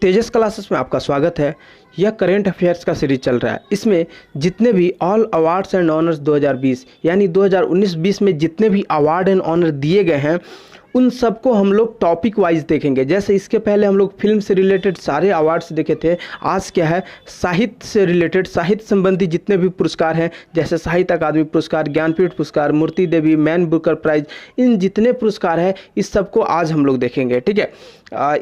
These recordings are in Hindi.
तेजस क्लासेस में आपका स्वागत है। यह करेंट अफेयर्स का सीरीज चल रहा है। इसमें जितने भी ऑल अवार्ड्स एंड ऑनर्स 2020 यानी 2019-20 में जितने भी अवार्ड एंड ऑनर दिए गए हैं उन सबको हम लोग टॉपिक वाइज देखेंगे। जैसे इसके पहले हम लोग फिल्म से रिलेटेड सारे अवार्ड्स देखे थे। आज क्या है, साहित्य से रिलेटेड, साहित्य संबंधी जितने भी पुरस्कार हैं, जैसे साहित्य अकादमी पुरस्कार, ज्ञानपीठ पुरस्कार, मूर्ति देवी, मैन बुकर प्राइज, इन जितने पुरस्कार हैं इस सबको आज हम लोग देखेंगे। ठीक है,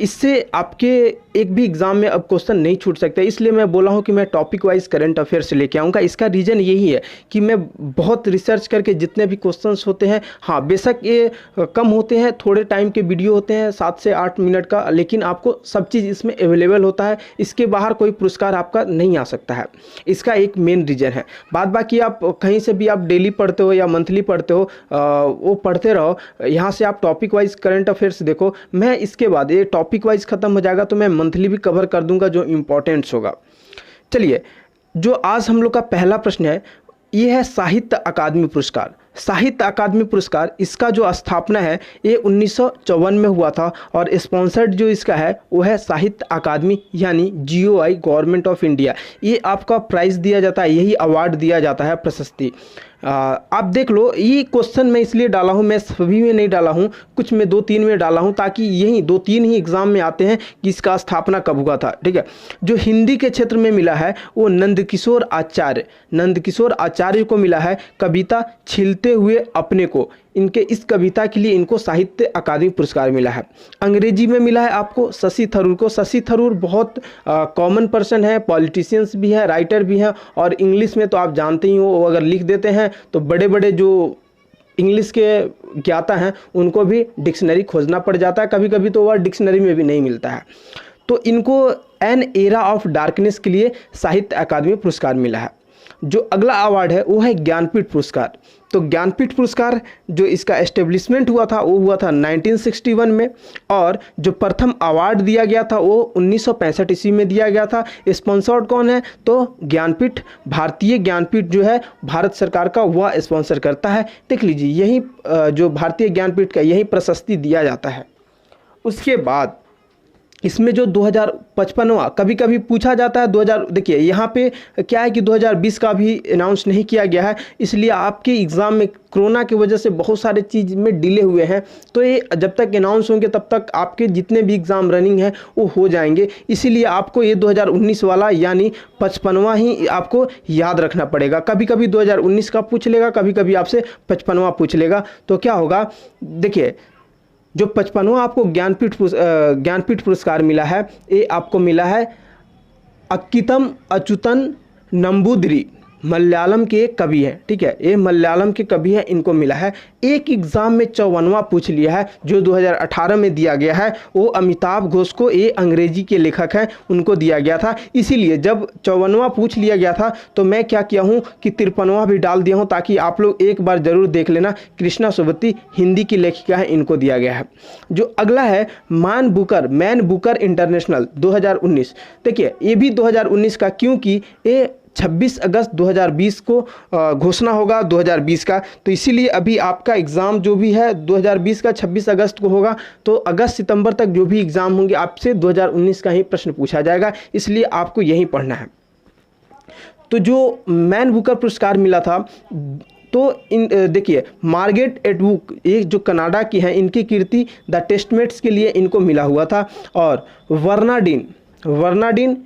इससे आपके एक भी एग्जाम में अब क्वेश्चन नहीं छूट सकते, इसलिए मैं बोला हूँ कि मैं टॉपिक वाइज करंट अफेयर्स लेके आऊँगा। इसका रीज़न यही है कि मैं बहुत रिसर्च करके जितने भी क्वेश्चंस होते हैं, हाँ बेशक ये कम होते हैं, थोड़े टाइम के वीडियो होते हैं 7 से 8 मिनट का, लेकिन आपको सब चीज़ इसमें अवेलेबल होता है। इसके बाहर कोई पुरस्कार आपका नहीं आ सकता है, इसका एक मेन रीज़न है। बाद बाकी आप कहीं से भी आप डेली पढ़ते हो या मंथली पढ़ते हो, वो पढ़ते रहो। यहाँ से आप टॉपिक वाइज करंट अफेयर्स देखो। मैं इसके बाद ये टॉपिक वाइज ख़त्म हो जाएगा तो मैं मंथली भी कवर कर दूंगा जो इम्पोर्टेंट्स होगा। चलिए, जो आज हम लोग का पहला प्रश्न है ये है साहित्य अकादमी पुरस्कार। साहित्य अकादमी पुरस्कार, इसका जो स्थापना है ये 1954 में हुआ था और स्पॉन्सर्ड जो इसका है वो है साहित्य अकादमी यानी GOI, गवर्नमेंट ऑफ इंडिया। ये आपका प्राइज़ दिया जाता है, यही अवार्ड दिया जाता है, प्रशस्ति। आप देख लो, ये क्वेश्चन मैं इसलिए डाला हूँ, मैं सभी में नहीं डाला हूँ, कुछ में 2-3 में डाला हूँ ताकि यही 2-3 ही एग्जाम में आते हैं कि इसका स्थापना कब हुआ था। ठीक है, जो हिंदी के क्षेत्र में मिला है वो नंदकिशोर आचार्य को मिला है। कविता खिलते हुए अपने को, इनके इस कविता के लिए इनको साहित्य अकादमी पुरस्कार मिला है। अंग्रेजी में मिला है आपको शशि थरूर को। शशि थरूर बहुत कॉमन पर्सन है, पॉलिटिशियंस भी है, राइटर भी हैं, और इंग्लिश में तो आप जानते ही हो, वो अगर लिख देते हैं तो बड़े बड़े जो इंग्लिश के ज्ञाता हैं उनको भी डिक्शनरी खोजना पड़ जाता है, कभी कभी तो वह डिक्शनरी में भी नहीं मिलता है। तो इनको एन एरा ऑफ डार्कनेस के लिए साहित्य अकादमी पुरस्कार मिला है। जो अगला अवार्ड है वो है ज्ञानपीठ पुरस्कार। तो ज्ञानपीठ पुरस्कार जो इसका एस्टेब्लिशमेंट हुआ था वो हुआ था 1961 में, और जो प्रथम अवार्ड दिया गया था वो 1965 ईस्वी में दिया गया था। स्पॉन्सर्ड कौन है, तो ज्ञानपीठ, भारतीय ज्ञानपीठ जो है भारत सरकार का, वह स्पॉन्सर करता है। देख लीजिए, यही जो भारतीय ज्ञानपीठ का यही प्रशस्ति दिया जाता है। उसके बाद इसमें जो 2055वां कभी कभी पूछा जाता है 2000, देखिए यहाँ पे क्या है कि 2020 का भी अनाउंस नहीं किया गया है, इसलिए आपके एग्ज़ाम में कोरोना की वजह से बहुत सारे चीज़ में डिले हुए हैं। तो ये जब तक अनाउंस होंगे तब तक आपके जितने भी एग्ज़ाम रनिंग हैं वो हो जाएंगे, इसीलिए आपको ये 2019 वाला यानी 55वां ही आपको याद रखना पड़ेगा। कभी कभी 2019 का पूछ लेगा, कभी कभी आपसे 55वां पूछ लेगा। तो क्या होगा, देखिए जो 55वां आपको ज्ञानपीठ पुरस्कार मिला है, ये आपको मिला है अक्कितम अच्युतन नंबूदिरी, मलयालम के एक कवि हैं। ठीक है, ये मलयालम के कवि हैं, इनको मिला है। एक एग्ज़ाम में 54वां पूछ लिया है जो 2018 में दिया गया है, वो अमिताभ घोष को, ये अंग्रेजी के लेखक हैं, उनको दिया गया था। इसीलिए जब 54वां पूछ लिया गया था तो मैं क्या किया हूँ कि 53वां भी डाल दिया हूँ ताकि आप लोग एक बार ज़रूर देख लेना। कृष्णा सुबती हिंदी की लेखिका है, इनको दिया गया है। जो अगला है मैन बुकर इंटरनेशनल 2019। देखिए ये भी 2019 का, क्योंकि ये 26 अगस्त 2020 को घोषणा होगा 2020 का, तो इसीलिए अभी आपका एग्ज़ाम जो भी है 2020 का 26 अगस्त को होगा। तो अगस्त सितंबर तक जो भी एग्ज़ाम होंगे आपसे 2019 का ही प्रश्न पूछा जाएगा, इसलिए आपको यही पढ़ना है। तो जो मैन बुकर पुरस्कार मिला था, तो देखिए मार्गरेट एटवुड, ये जो कनाडा की हैं, इनकी कीर्ति द टेस्टमेट्स के लिए इनको मिला हुआ था। और वर्नाडीन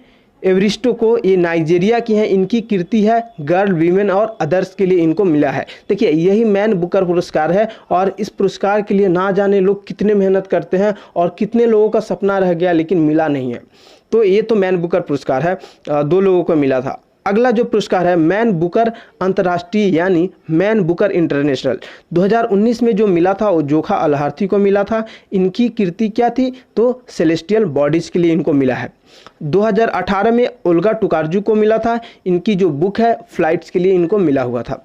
एवरिस्टो को, ये नाइजीरिया की हैं, इनकी कीर्ति है गर्ल, वीमेन और अदर्स के लिए इनको मिला है। देखिए यही मैन बुकर पुरस्कार है, और इस पुरस्कार के लिए ना जाने लोग कितने मेहनत करते हैं और कितने लोगों का सपना रह गया लेकिन मिला नहीं है। तो ये तो मैन बुकर पुरस्कार है, 2 लोगों को मिला था। अगला जो पुरस्कार है मैन बुकर अंतर्राष्ट्रीय यानी मैन बुकर इंटरनेशनल, 2019 में जो मिला था वो जोखा अलहार्थी को मिला था। इनकी कीर्ति क्या थी, तो सेलेस्टियल बॉडीज के लिए इनको मिला है। 2018 में ओल्गा टुकारजू को मिला था, इनकी जो बुक है फ्लाइट्स के लिए इनको मिला हुआ था।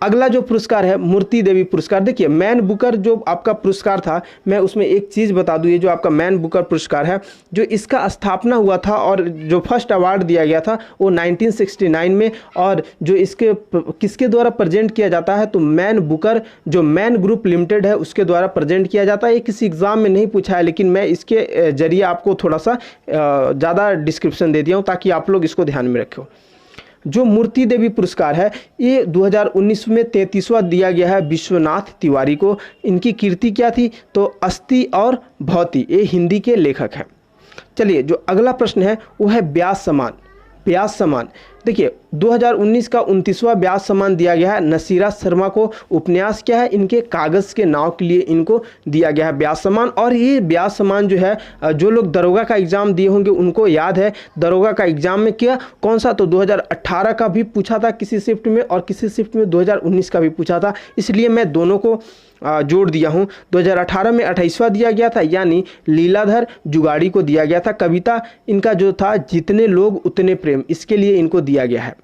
अगला जो पुरस्कार है मूर्ति देवी पुरस्कार। देखिए मैन बुकर जो आपका पुरस्कार था, मैं उसमें एक चीज़ बता दूँ, ये जो आपका मैन बुकर पुरस्कार है, जो इसका स्थापना हुआ था और जो फर्स्ट अवार्ड दिया गया था वो 1969 में, और जो इसके किसके द्वारा प्रेजेंट किया जाता है, तो मैन बुकर जो मैन ग्रुप लिमिटेड है उसके द्वारा प्रेजेंट किया जाता है। ये किसी एग्ज़ाम में नहीं पूछा है, लेकिन मैं इसके जरिए आपको थोड़ा सा ज़्यादा डिस्क्रिप्शन दे दिया हूँ ताकि आप लोग इसको ध्यान में रखें। जो मूर्ति देवी पुरस्कार है ये 2019 में 33वां दिया गया है विश्वनाथ तिवारी को। इनकी कीर्ति क्या थी, तो अस्थि और भौति, ये हिंदी के लेखक हैं। चलिए जो अगला प्रश्न है वो है व्यास सम्मान। व्यास सम्मान देखिए 2019 का 29वां व्यास सम्मान दिया गया है नसीरा शर्मा को। उपन्यास क्या है, इनके कागज़ के नाव के लिए इनको दिया गया है व्यास सम्मान। और ये व्यास सम्मान जो है, जो लोग दरोगा का एग्ज़ाम दिए होंगे उनको याद है, दरोगा का एग्ज़ाम में क्या कौन सा, तो 2018 का भी पूछा था किसी शिफ्ट में, और किसी शिफ्ट में 2019 का भी पूछा था, इसलिए मैं दोनों को जोड़ दिया हूँ। 2018 में 28वां दिया गया था, यानी लीलाधर जुगाड़ी को दिया गया था। कविता इनका जो था जितने लोग उतने प्रेम, इसके लिए इनको दिया गया है।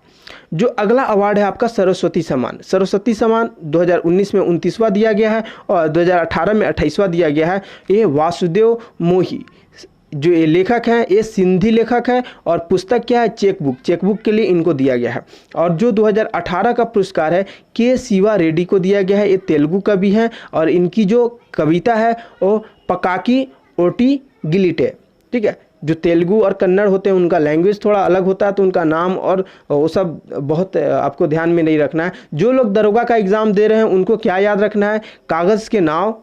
जो अगला अवार्ड है आपका सरस्वती सम्मान। सरस्वती सम्मान 2019 में 29वां दिया गया है और 2018 में 28वां दिया गया है। ये वासुदेव मोही जो ये लेखक हैं, ये सिंधी लेखक है, और पुस्तक क्या है, चेकबुक। चेकबुक के लिए इनको दिया गया है। और जो 2018 का पुरस्कार है के शिवा रेड्डी को दिया गया है, ये तेलुगु कवि हैं, और इनकी जो कविता है वो पकाकी ओटी गिलिटे, ठीक है। जो तेलुगु और कन्नड़ होते हैं उनका लैंग्वेज थोड़ा अलग होता है, तो उनका नाम और वो सब बहुत आपको ध्यान में नहीं रखना है। जो लोग दरोगा का एग्ज़ाम दे रहे हैं उनको क्या याद रखना है, कागज़ के नाव,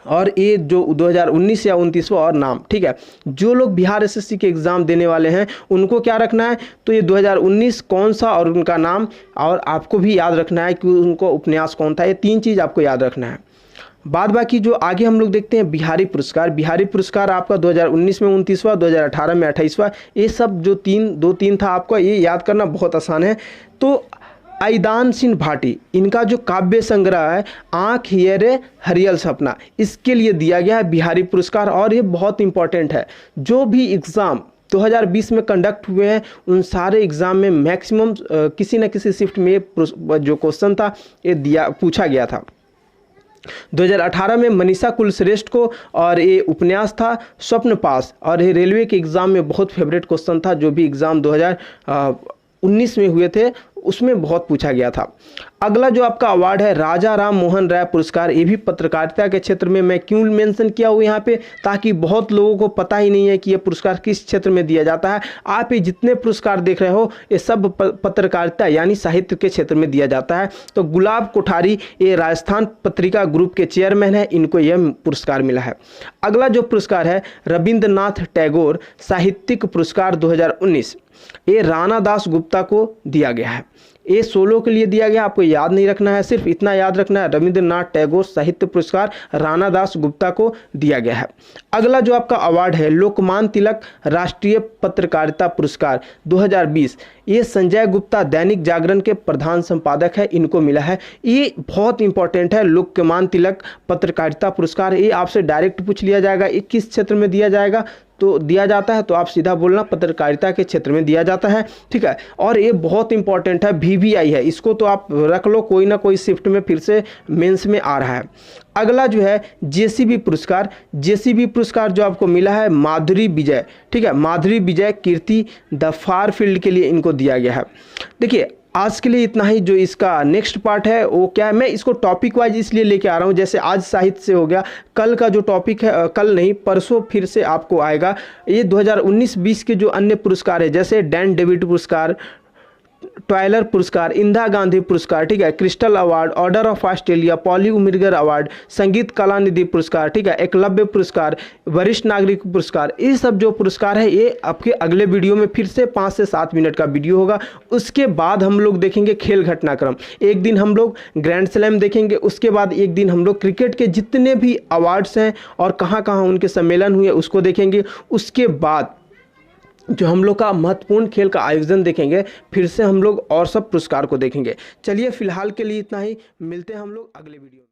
और ये जो 2019 या 29वां और नाम, ठीक है। जो लोग बिहार एसएससी के एग्ज़ाम देने वाले हैं उनको क्या रखना है, तो ये 2019 कौन सा और उनका नाम, और आपको भी याद रखना है कि उनको उपन्यास कौन था। ये 3 चीज़ आपको याद रखना है। बाद बाकी जो आगे हम लोग देखते हैं बिहारी पुरस्कार। बिहारी पुरस्कार आपका 2019 में 29वां, 2018 में 28वां, ये सब जो 2-3 था आपका, ये याद करना बहुत आसान है। तो ऐदान सिंह भाटी, इनका जो काव्य संग्रह है आँख हियरे हरियल सपना, इसके लिए दिया गया है बिहारी पुरस्कार। और ये बहुत इंपॉर्टेंट है, जो भी एग्ज़ाम 2020 में कंडक्ट हुए हैं उन सारे एग्ज़ाम में मैक्सिमम किसी न किसी शिफ्ट में जो क्वेश्चन था ये पूछा गया था। 2018 में मनीषा कुलश्रेष्ठ को, और ये उपन्यास था स्वप्न पास, और ये रेलवे के एग्ज़ाम में बहुत फेवरेट क्वेश्चन था। जो भी एग्ज़ाम 2019 में हुए थे उसमें बहुत पूछा गया था। अगला जो आपका अवार्ड है राजा राम मोहन राय पुरस्कार। ये भी पत्रकारिता के क्षेत्र में, मैं क्यों मेंशन किया हूँ यहाँ पे, ताकि बहुत लोगों को पता ही नहीं है कि ये पुरस्कार किस क्षेत्र में दिया जाता है। आप ये जितने पुरस्कार देख रहे हो ये सब पत्रकारिता यानी साहित्य के क्षेत्र में दिया जाता है। तो गुलाब कोठारी ये राजस्थान पत्रिका ग्रुप के चेयरमैन है, इनको यह पुरस्कार मिला है। अगला जो पुरस्कार है रविंद्रनाथ टैगोर साहित्यिक पुरस्कार 2019, ये राणा दास गुप्ता को दिया गया है। ये सोलो के लिए दिया गया, आपको याद नहीं रखना है, सिर्फ इतना याद रखना है, रविंद्रनाथ टैगोर साहित्य पुरस्कार राणा दास गुप्ता को दिया गया है। अगला जो आपका अवार्ड है लोकमान्य तिलक राष्ट्रीय पत्रकारिता पुरस्कार 2020, ये संजय गुप्ता दैनिक जागरण के प्रधान संपादक है, इनको मिला है। ये बहुत इंपॉर्टेंट है, लोकमान्य तिलक पत्रकारिता पुरस्कार। ये आपसे डायरेक्ट पूछ लिया जाएगा ये किस क्षेत्र में दिया जाएगा, तो दिया जाता है, तो आप सीधा बोलना पत्रकारिता के क्षेत्र में दिया जाता है, ठीक है। और ये बहुत इंपॉर्टेंट है, VVI है, इसको तो आप रख लो, कोई ना कोई शिफ्ट में फिर से मेंस में आ रहा है। अगला जो है JCB पुरस्कार। JCB पुरस्कार जो आपको मिला है माधुरी विजय, ठीक है, माधुरी विजय कीर्ति द फार फील्ड के लिए इनको दिया गया है। देखिए आज के लिए इतना ही। जो इसका नेक्स्ट पार्ट है वो क्या है, मैं इसको टॉपिक वाइज इसलिए लेके आ रहा हूँ, जैसे आज साहित्य से हो गया, कल का जो टॉपिक है, कल नहीं परसों फिर से आपको आएगा ये 2019-20 के जो अन्य पुरस्कार है, जैसे डैन डेविड पुरस्कार, ट्वाइलर पुरस्कार, इंदिरा गांधी पुरस्कार, ठीक है, crystal award, order of Australia, Polly Umrigar award, Sangeetha Kalanidhi पुरस्कार, ठीक है, एकलव्य पुरस्कार, वरिष्ठ नागरिक पुरस्कार, ये सब जो पुरस्कार है ये आपके अगले वीडियो में फिर से 5 से 7 मिनट का वीडियो होगा। उसके बाद हम लोग देखेंगे खेल घटनाक्रम, एक दिन हम लोग ग्रैंड स्लैम देखेंगे, उसके बाद एक दिन हम लोग क्रिकेट के जितने भी अवार्ड्स हैं और कहाँ कहाँ उनके सम्मेलन हुए उसको देखेंगे। उसके बाद जो हम लोग का महत्वपूर्ण खेल का आयोजन देखेंगे, फिर से हम लोग और सब पुरस्कार को देखेंगे। चलिए फिलहाल के लिए इतना ही, मिलते हैं हम लोग अगले वीडियो में।